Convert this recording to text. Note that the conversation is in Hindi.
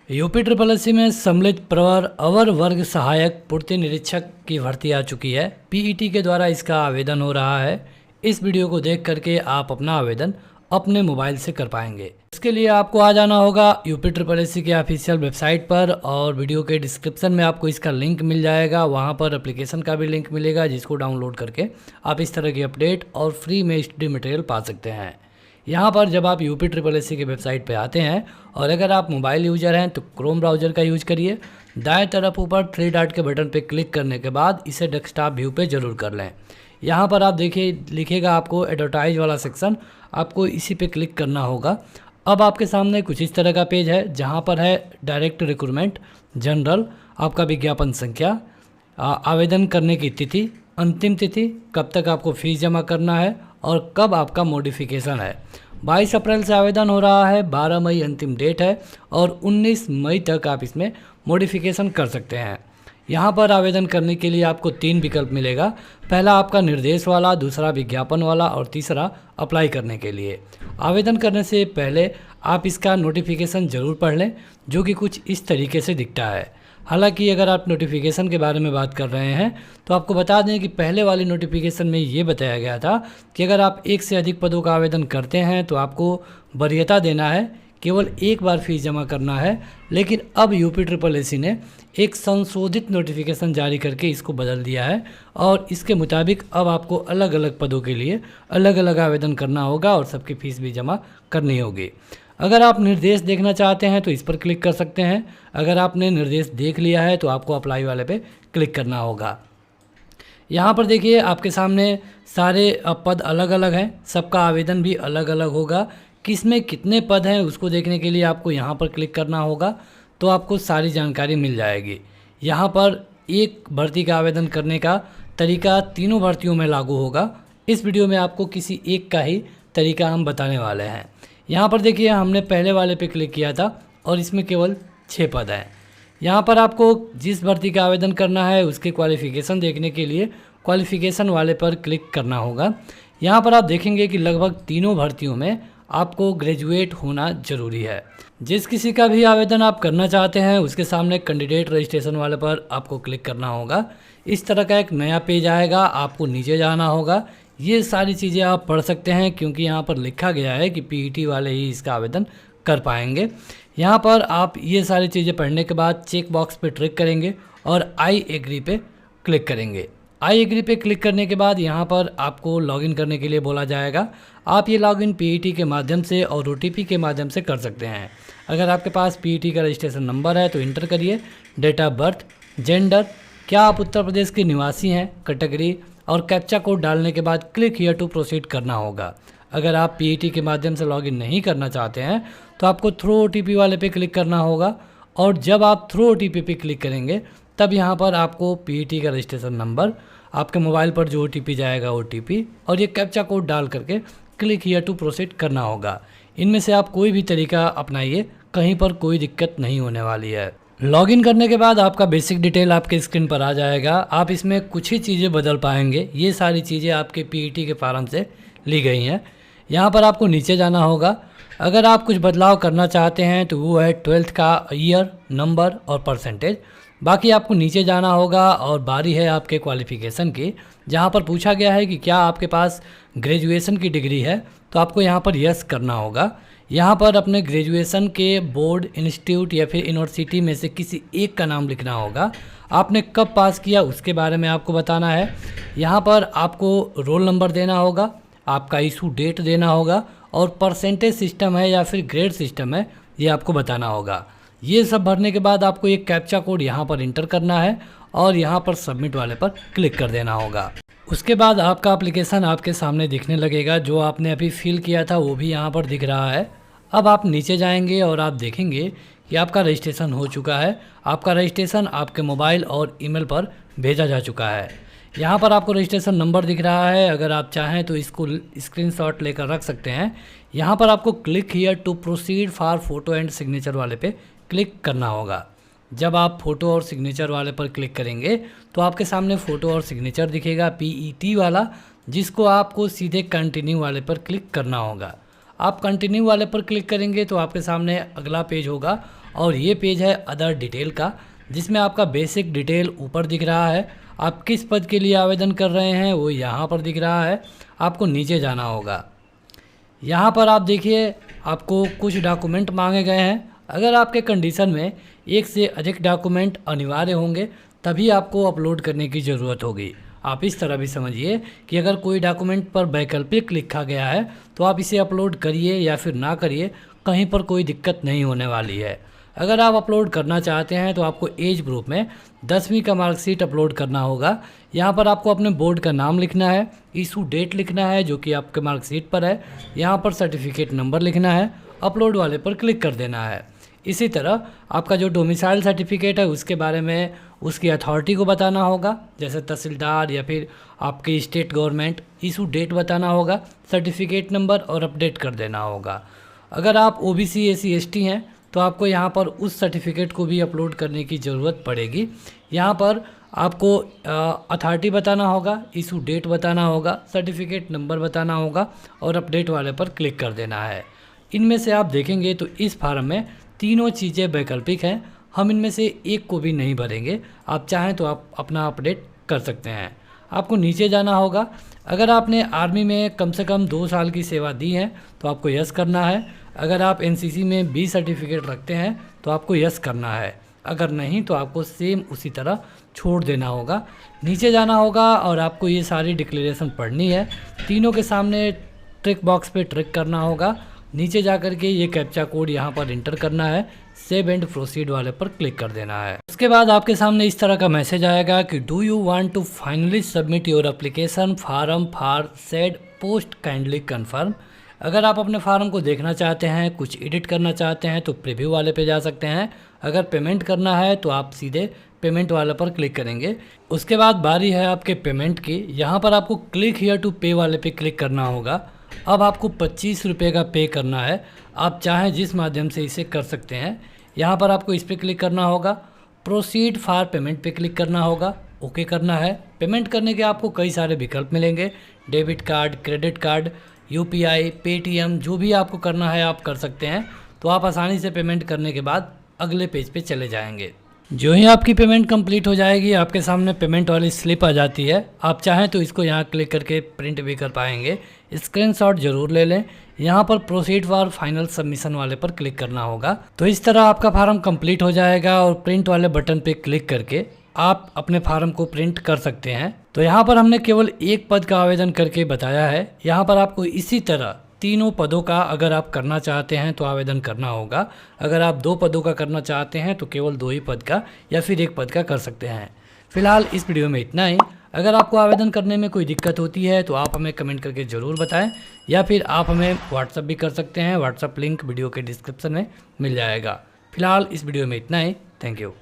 यूपी ट्रिपल एससी में सम्मिलित प्रवर अवर वर्ग सहायक पूर्ति निरीक्षक की भर्ती आ चुकी है। पीईटी के द्वारा इसका आवेदन हो रहा है। इस वीडियो को देख करके आप अपना आवेदन अपने मोबाइल से कर पाएंगे। इसके लिए आपको आ जाना होगा यूपी ट्रिपल एससी के ऑफिशियल वेबसाइट पर और वीडियो के डिस्क्रिप्शन में आपको इसका लिंक मिल जाएगा। वहां पर एप्लीकेशन का भी लिंक मिलेगा जिसको डाउनलोड करके आप इस तरह की अपडेट और फ्री में स्टडी मटेरियल पा सकते हैं। यहाँ पर जब आप यूपी ट्रिपल एससी के वेबसाइट पे आते हैं और अगर आप मोबाइल यूज़र हैं तो क्रोम ब्राउज़र का यूज करिए। दाएं तरफ ऊपर थ्री डॉट के बटन पे क्लिक करने के बाद इसे डेस्कटॉप व्यू पे ज़रूर कर लें। यहाँ पर आप देखिए लिखेगा आपको एडवर्टाइज वाला सेक्शन, आपको इसी पे क्लिक करना होगा। अब आपके सामने कुछ इस तरह का पेज है जहाँ पर है डायरेक्ट रिक्रूटमेंट, जनरल, आपका विज्ञापन संख्या, आवेदन करने की तिथि, अंतिम तिथि, कब तक आपको फीस जमा करना है और कब आपका मॉडिफिकेशन है। 22 अप्रैल से आवेदन हो रहा है, 12 मई अंतिम डेट है और 19 मई तक आप इसमें मॉडिफिकेशन कर सकते हैं। यहाँ पर आवेदन करने के लिए आपको 3 विकल्प मिलेगा। पहला आपका निर्देश वाला, दूसरा विज्ञापन वाला और तीसरा अप्लाई करने के लिए। आवेदन करने से पहले आप इसका नोटिफिकेशन ज़रूर पढ़ लें जो कि कुछ इस तरीके से दिखता है। हालांकि अगर आप नोटिफिकेशन के बारे में बात कर रहे हैं तो आपको बता दें कि पहले वाली नोटिफिकेशन में ये बताया गया था कि अगर आप एक से अधिक पदों का आवेदन करते हैं तो आपको वरीयता देना है, केवल एक बार फीस जमा करना है। लेकिन अब यूपी ट्रिपल एससी ने एक संशोधित नोटिफिकेशन जारी करके इसको बदल दिया है और इसके मुताबिक अब आपको अलग अलग पदों के लिए अलग अलग आवेदन करना होगा और सबकी फ़ीस भी जमा करनी होगी। अगर आप निर्देश देखना चाहते हैं तो इस पर क्लिक कर सकते हैं। अगर आपने निर्देश देख लिया है तो आपको अप्लाई वाले पे क्लिक करना होगा। यहाँ पर देखिए आपके सामने सारे पद अलग अलग हैं, सबका आवेदन भी अलग अलग होगा। किस में कितने पद हैं उसको देखने के लिए आपको यहाँ पर क्लिक करना होगा तो आपको सारी जानकारी मिल जाएगी। यहाँ पर एक भर्ती का आवेदन करने का तरीका तीनों भर्तियों में लागू होगा। इस वीडियो में आपको किसी एक का ही तरीका हम बताने वाले हैं। यहाँ पर देखिए हमने पहले वाले पे क्लिक किया था और इसमें केवल 6 पद हैं। यहाँ पर आपको जिस भर्ती का आवेदन करना है उसके क्वालिफ़िकेशन देखने के लिए क्वालिफ़िकेशन वाले पर क्लिक करना होगा। यहाँ पर आप देखेंगे कि लगभग तीनों भर्तियों में आपको ग्रेजुएट होना ज़रूरी है। जिस किसी का भी आवेदन आप करना चाहते हैं उसके सामने कैंडिडेट रजिस्ट्रेशन वाले पर आपको क्लिक करना होगा। इस तरह का एक नया पेज आएगा, आपको नीचे जाना होगा। ये सारी चीज़ें आप पढ़ सकते हैं क्योंकि यहाँ पर लिखा गया है कि पीईटी वाले ही इसका आवेदन कर पाएंगे। यहाँ पर आप ये सारी चीज़ें पढ़ने के बाद चेक बॉक्स पे क्लिक करेंगे और आई एग्री पे क्लिक करेंगे। आई एग्री पे क्लिक करने के बाद यहाँ पर आपको लॉगिन करने के लिए बोला जाएगा। आप ये लॉगिन पीईटी के माध्यम से और ओटीपी के माध्यम से कर सकते हैं। अगर आपके पास पीईटी का रजिस्ट्रेशन नंबर है तो इंटर करिए, डेट ऑफ बर्थ, जेंडर, क्या आप उत्तर प्रदेश के निवासी हैं, कैटेगरी और कैप्चा कोड डालने के बाद क्लिक हियर टू प्रोसीड करना होगा। अगर आप पीईटी के माध्यम से लॉगिन नहीं करना चाहते हैं तो आपको थ्रो ओटीपी वाले पे क्लिक करना होगा और जब आप थ्रो ओटीपी पे क्लिक करेंगे तब यहाँ पर आपको पीईटी का रजिस्ट्रेशन नंबर, आपके मोबाइल पर जो ओटीपी जाएगा ओटीपी और ये कैप्चा कोड डाल करके क्लिक हियर टू प्रोसीड करना होगा। इनमें से आप कोई भी तरीका अपनाइए, कहीं पर कोई दिक्कत नहीं होने वाली है। लॉगिन करने के बाद आपका बेसिक डिटेल आपके स्क्रीन पर आ जाएगा। आप इसमें कुछ ही चीज़ें बदल पाएंगे। ये सारी चीज़ें आपके पीईटी के फॉर्म से ली गई हैं। यहाँ पर आपको नीचे जाना होगा। अगर आप कुछ बदलाव करना चाहते हैं तो वो है 12th का ईयर, नंबर और परसेंटेज। बाकी आपको नीचे जाना होगा और बारी है आपके क्वालिफ़िकेशन की, जहाँ पर पूछा गया है कि क्या आपके पास ग्रेजुएशन की डिग्री है तो आपको यहाँ पर यस करना होगा। यहाँ पर अपने ग्रेजुएशन के बोर्ड, इंस्टीट्यूट या फिर यूनिवर्सिटी में से किसी एक का नाम लिखना होगा। आपने कब पास किया उसके बारे में आपको बताना है। यहाँ पर आपको रोल नंबर देना होगा, आपका इशू डेट देना होगा और परसेंटेज सिस्टम है या फिर ग्रेड सिस्टम है ये आपको बताना होगा। ये सब भरने के बाद आपको एक कैप्चा कोड यहाँ पर इंटर करना है और यहाँ पर सबमिट वाले पर क्लिक कर देना होगा। उसके बाद आपका एप्लीकेशन आपके सामने दिखने लगेगा। जो आपने अभी फिल किया था वो भी यहाँ पर दिख रहा है। अब आप नीचे जाएंगे और आप देखेंगे कि आपका रजिस्ट्रेशन हो चुका है। आपका रजिस्ट्रेशन आपके मोबाइल और ईमेल पर भेजा जा चुका है। यहाँ पर आपको रजिस्ट्रेशन नंबर दिख रहा है। अगर आप चाहें तो इसको स्क्रीनशॉट लेकर रख सकते हैं। यहाँ पर आपको click here to proceed for photo and signature वाले पे क्लिक करना होगा। जब आप फ़ोटो और सिग्नेचर वाले पर क्लिक करेंगे तो आपके सामने फ़ोटो और सिग्नेचर दिखेगा पीईटी वाला, जिसको आपको सीधे कंटिन्यू वाले पर क्लिक करना होगा। आप कंटिन्यू वाले पर क्लिक करेंगे तो आपके सामने अगला पेज होगा और ये पेज है अदर डिटेल का, जिसमें आपका बेसिक डिटेल ऊपर दिख रहा है। आप किस पद के लिए आवेदन कर रहे हैं वो यहाँ पर दिख रहा है। आपको नीचे जाना होगा। यहाँ पर आप देखिए आपको कुछ डॉक्यूमेंट मांगे गए हैं। अगर आपके कंडीशन में एक से अधिक डॉक्यूमेंट अनिवार्य होंगे तभी आपको अपलोड करने की ज़रूरत होगी। आप इस तरह भी समझिए कि अगर कोई डॉक्यूमेंट पर वैकल्पिक लिखा गया है तो आप इसे अपलोड करिए या फिर ना करिए, कहीं पर कोई दिक्कत नहीं होने वाली है। अगर आप अपलोड करना चाहते हैं तो आपको एज ग्रुप में 10वीं का मार्कशीट अपलोड करना होगा। यहाँ पर आपको अपने बोर्ड का नाम लिखना है, इशू डेट लिखना है जो कि आपके मार्कशीट पर है, यहाँ पर सर्टिफिकेट नंबर लिखना है, अपलोड वाले पर क्लिक कर देना है। इसी तरह आपका जो डोमिसाइल सर्टिफिकेट है उसके बारे में उसकी अथॉरिटी को बताना होगा, जैसे तहसीलदार या फिर आपकी स्टेट गवर्नमेंट। इशू डेट बताना होगा, सर्टिफिकेट नंबर और अपडेट कर देना होगा। अगर आप OBC SC ST हैं तो आपको यहाँ पर उस सर्टिफिकेट को भी अपलोड करने की ज़रूरत पड़ेगी। यहाँ पर आपको अथॉरिटी बताना होगा, इशू डेट बताना होगा, सर्टिफिकेट नंबर बताना होगा और अपडेट वाले पर क्लिक कर देना है। इनमें से आप देखेंगे तो इस फार्म में तीनों चीज़ें वैकल्पिक हैं। हम इनमें से एक को भी नहीं भरेंगे। आप चाहें तो आप अपना अपडेट कर सकते हैं। आपको नीचे जाना होगा। अगर आपने आर्मी में कम से कम 2 साल की सेवा दी है तो आपको यस करना है। अगर आप NCC में 20 सर्टिफिकेट रखते हैं तो आपको यस करना है। अगर नहीं तो आपको सेम उसी तरह छोड़ देना होगा। नीचे जाना होगा और आपको ये सारी डिक्लेरेशन पढ़नी है। तीनों के सामने ट्रिक बॉक्स पे ट्रिक करना होगा। नीचे जा कर के ये कैप्चा कोड यहाँ पर इंटर करना है, सेव एंड प्रोसीड वाले पर क्लिक कर देना है। उसके बाद आपके सामने इस तरह का मैसेज आएगा कि do you want to finally submit your application form for said post kindly confirm. अगर आप अपने फार्म को देखना चाहते हैं, कुछ एडिट करना चाहते हैं तो प्रीव्यू वाले पे जा सकते हैं। अगर पेमेंट करना है तो आप सीधे पेमेंट वाले पर क्लिक करेंगे। उसके बाद बारी है आपके पेमेंट की। यहाँ पर आपको क्लिक हियर टू पे वाले पे क्लिक करना होगा। अब आपको 25 रुपये का पे करना है। आप चाहें जिस माध्यम से इसे कर सकते हैं। यहाँ पर आपको इस पर क्लिक करना होगा, प्रोसीड फॉर पेमेंट पे क्लिक करना होगा, ओके करना है। पेमेंट करने के आपको कई सारे विकल्प मिलेंगे, debit card, credit card, UPI, Paytm, जो भी आपको करना है आप कर सकते हैं। तो आप आसानी से पेमेंट करने के बाद अगले पेज पे चले जाएंगे। जो ही आपकी पेमेंट कंप्लीट हो जाएगी आपके सामने पेमेंट वाली स्लिप आ जाती है। आप चाहें तो इसको यहाँ क्लिक करके प्रिंट भी कर पाएंगे। स्क्रीनशॉट जरूर ले लें। यहाँ पर प्रोसीड फॉर फाइनल सबमिशन वाले पर क्लिक करना होगा। तो इस तरह आपका फार्म कंप्लीट हो जाएगा और प्रिंट वाले बटन पे क्लिक करके आप अपने फार्म को प्रिंट कर सकते हैं। तो यहाँ पर हमने केवल एक पद का आवेदन करके बताया है। यहाँ पर आपको इसी तरह तीनों पदों का अगर आप करना चाहते हैं तो आवेदन करना होगा। अगर आप 2 पदों का करना चाहते हैं तो केवल 2 ही पद का या फिर 1 पद का कर सकते हैं। फिलहाल इस वीडियो में इतना ही। अगर आपको आवेदन करने में कोई दिक्कत होती है तो आप हमें कमेंट करके ज़रूर बताएं या फिर आप हमें व्हाट्सअप भी कर सकते हैं। व्हाट्सअप लिंक वीडियो के डिस्क्रिप्शन में मिल जाएगा। फिलहाल इस वीडियो में इतना ही। Thank you.